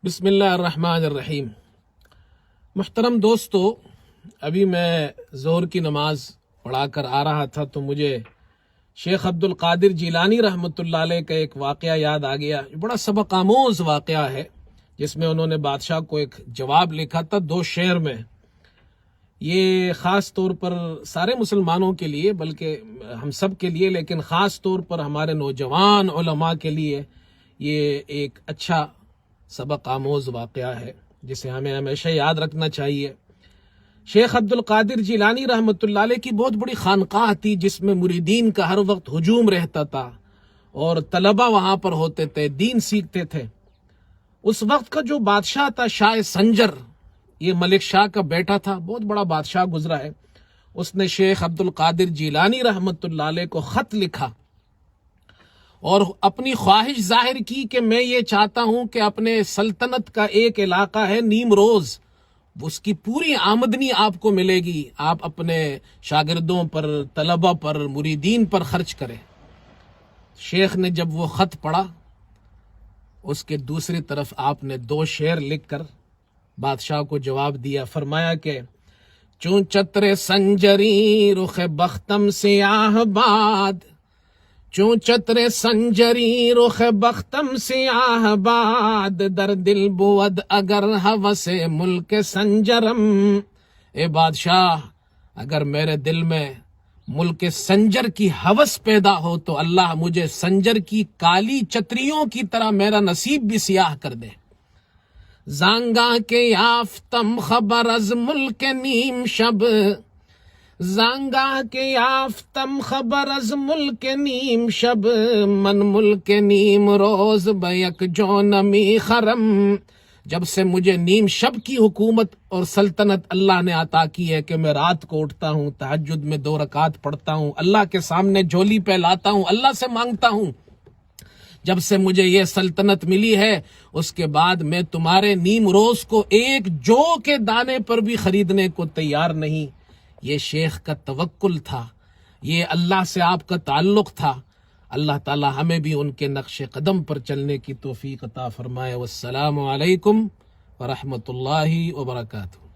بسم اللہ الرحمن الرحیم۔ محترم دوستو، ابھی میں ظہر کی نماز پڑھا کر آ رہا تھا تو مجھے شیخ عبد القادر جیلانی رحمۃ اللہ علیہ کا ایک واقعہ یاد آ گیا۔ بڑا سبق آموز واقعہ ہے، جس میں انہوں نے بادشاہ کو ایک جواب لکھا تھا 2 شعر میں۔ یہ خاص طور پر سارے مسلمانوں کے لیے، بلکہ ہم سب کے لیے، لیکن خاص طور پر ہمارے نوجوان علماء کے لیے یہ ایک اچھا سبق آموز واقعہ ہے، جسے ہمیں ہمیشہ یاد رکھنا چاہیے۔ شیخ عبد القادر جیلانی رحمۃ اللہ علیہ کی بہت بڑی خانقاہ تھی، جس میں مریدین کا ہر وقت ہجوم رہتا تھا اور طلبہ وہاں پر ہوتے تھے، دین سیکھتے تھے۔ اس وقت کا جو بادشاہ تھا شاہ سنجر، یہ ملک شاہ کا بیٹا تھا، بہت بڑا بادشاہ گزرا ہے۔ اس نے شیخ عبد القادر جیلانی رحمۃ اللہ علیہ کو خط لکھا اور اپنی خواہش ظاہر کی کہ میں یہ چاہتا ہوں کہ اپنے سلطنت کا ایک علاقہ ہے نیم روز، اس کی پوری آمدنی آپ کو ملے گی، آپ اپنے شاگردوں پر، طلبہ پر، مریدین پر خرچ کریں۔ شیخ نے جب وہ خط پڑھا، اس کے دوسری طرف آپ نے 2 شعر لکھ کر بادشاہ کو جواب دیا۔ فرمایا کہ چون چتر سنجری رخ بختم سیاہ باد، چون چتر سنجری رخ بختم سیاہ باد، در دل بود اگر ہوس ملک سنجرم۔ اے بادشاہ، اگر میرے دل میں ملک سنجر کی ہوس پیدا ہو تو اللہ مجھے سنجر کی کالی چتریوں کی طرح میرا نصیب بھی سیاہ کر دے۔ زانگاہ کے یافتم خبر از ملک نیم شب، زانگاہ کے یافتم خبر از ملک نیم شب، من ملک نیم روز بیک جو نمی خرم۔ جب سے مجھے نیم شب کی حکومت اور سلطنت اللہ نے عطا کی ہے کہ میں رات کو اٹھتا ہوں، تہجد میں 2 رکعت پڑھتا ہوں، اللہ کے سامنے جھولی پہ لاتا ہوں، اللہ سے مانگتا ہوں، جب سے مجھے یہ سلطنت ملی ہے اس کے بعد میں تمہارے نیم روز کو ایک جو کے دانے پر بھی خریدنے کو تیار نہیں۔ یہ شیخ کا توکل تھا، یہ اللہ سے آپ کا تعلق تھا۔ اللہ تعالی ہمیں بھی ان کے نقش قدم پر چلنے کی توفیق عطا فرمائے۔ والسلام علیکم ورحمۃ اللہ وبرکاتہ۔